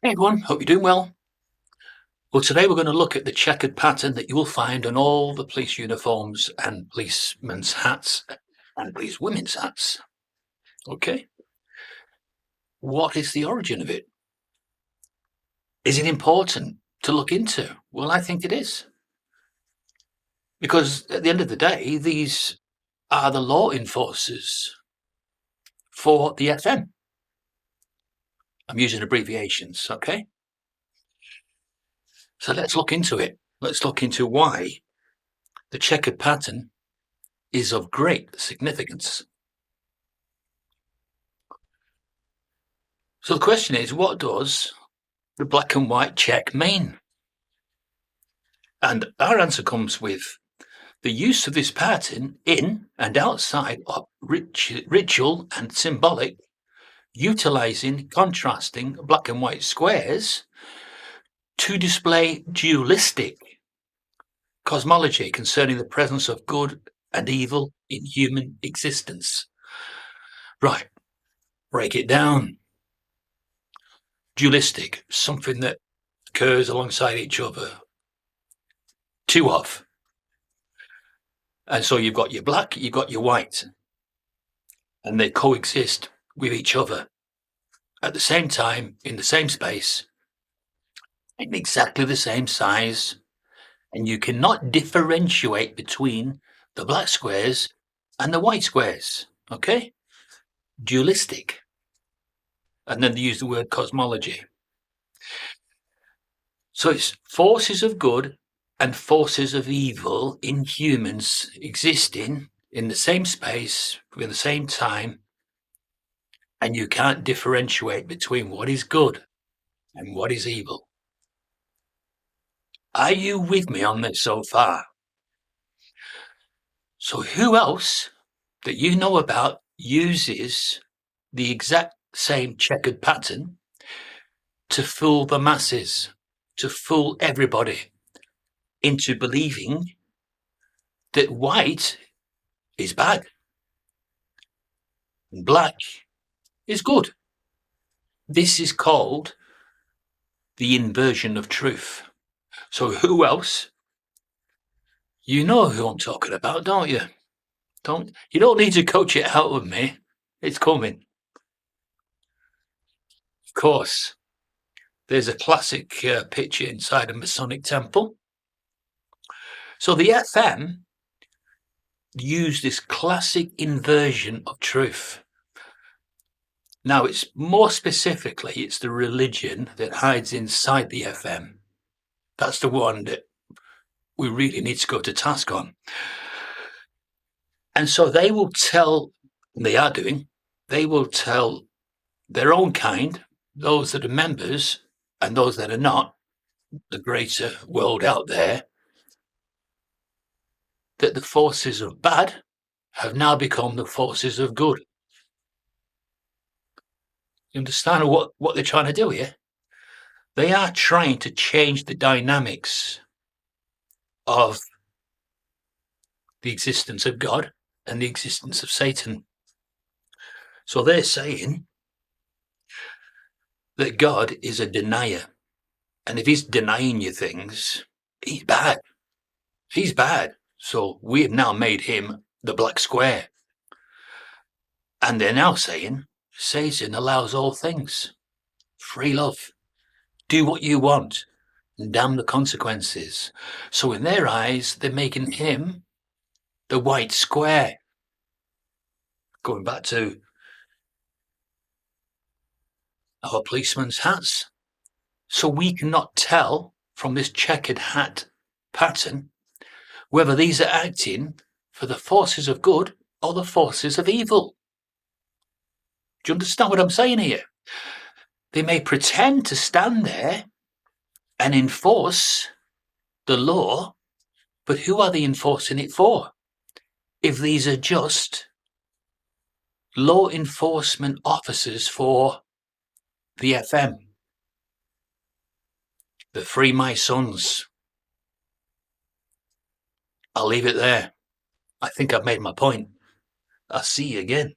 Hey everyone, hope you're doing well. Well, today we're going to look at the checkered pattern that you will find on all the police uniforms and policemen's hats and police women's hats. Okay, what is the origin of it? Is it important to look into? Well, I think it is. Because at the end of the day, these are the law enforcers for the FM. I'm using abbreviations, okay? So let's look into it. Let's look into why the checkered pattern is of great significance. So the question is, what does the black and white check mean? And our answer comes with the use of this pattern in and outside of ritual and symbolic, utilizing contrasting black and white squares to display dualistic cosmology concerning the presence of good and evil in human existence. Right, break it down. Dualistic, something that occurs alongside each other. Two of. And so you've got your black, you've got your white, and they coexist with each other at the same time, in the same space, in exactly the same size, and you cannot differentiate between the black squares and the white squares, okay? Dualistic. And then they use the word cosmology. So it's forces of good and forces of evil in humans existing in the same space, within the same time, and you can't differentiate between what is good and what is evil. Are you with me on this so far? So who else that you know about uses the exact same checkered pattern to fool the masses, to fool everybody into believing that white is bad and black is good? This is called the inversion of truth. So who else? You know who I'm talking about, don't you? You don't need to coach it out with me. It's coming. Of course, there's a classic picture inside a Masonic temple. So the FM use this classic inversion of truth. Now, it's more specifically, it's the religion that hides inside the FM. That's the one that we really need to go to task on. And so they will tell, and they are doing, they will tell their own kind, those that are members and those that are not, the greater world out there, that the forces of bad have now become the forces of good. You understand what they're trying to do here? They are trying to change the dynamics of the existence of God and the existence of Satan. So they're saying that God is a denier. And if he's denying you things, he's bad. He's bad. So we have now made him the black square. And they're now saying Satan allows all things. Free love. Do what you want. And damn the consequences. So in their eyes, they're making him the white square. Going back to our policemen's hats. So we cannot tell from this checkered hat pattern whether these are acting for the forces of good or the forces of evil. Do you understand what I'm saying here? They may pretend to stand there and enforce the law, but who are they enforcing it for? If these are just law enforcement officers for the FM, the Freemasons. I'll leave it there. I think I've made my point. I'll see you again.